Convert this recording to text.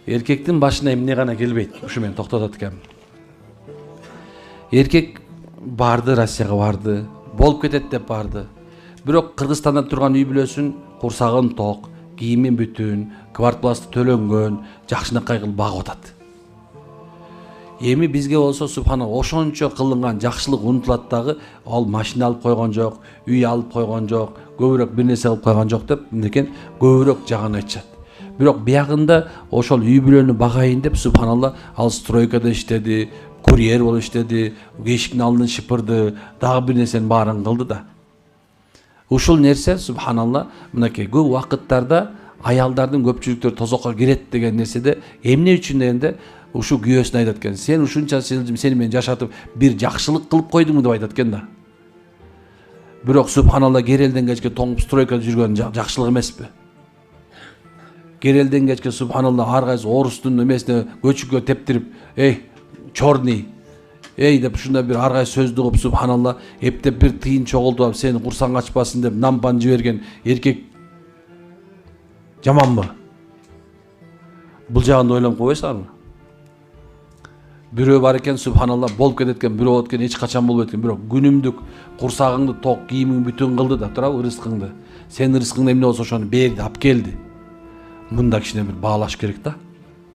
Эркектин башына эмне гана келбейт, ушу менен токтотот экен. Эркек барды, Россияга барды, болуп кетет деп барды. Бирок Кыргызстанда турган үй бүлөсүн курсагын ток, кийими бүтүн, квартпласы төлөнгөн, жакшынакай кылып багып атат. Эми бизге болсо субханалла ошончо кылынган жакшылык унутулат дагы, ал машина алып койгон жок, үй алып койгон жок, көбүрөөк бир нерсе кылып койгон жок деп мынекен көбүрөөк жагын айтышат. Бирок биягында ошол үй бүлөнү багайын деп субханалла ал стройкада иштеди, курьер болуп иштеди, эшиктин алдын шыпырды, дагы бир нерсенин баарын кылды да. Ушул нерсе субханалла мынакей көп убакыттарда аялдардын көпчүлүктөр тозокко кирет деген нерседе эмне үчүн дегенде ушу күйөөсүн айтат экен. Сен ушунча сени менен жашатып бир жакшылык кылып койдуңбу деп айтат экен да. Бирок субханалла керелден кечке тоңуп стройкада жүргөн жакшылык эмеспи? Керелден кечке субханалла ар кайсы орустун эмесине көчүккө тептирип, эй, чорный, эй деп ушундай бир ар кайсы сөздү кылып субханалла эптеп бир тыйын чогултуп алып сени курсаң ачпасын деп нампан жиберген эркек жаманбы? Бул жагында ойлонуп койбойсуңарбы? Бирөө бар экен субханалла болуп кетет экен, бирөө болот экен эч качан болбойт экен, бирок күнүмдүк курсагыңды ток, кийимиңди бүтүн кылды да турабы ырыскыңды. Сенин ырыскыңда эмне болсо ошону берди, алып келди. Мында кичине бир баалаш керек да.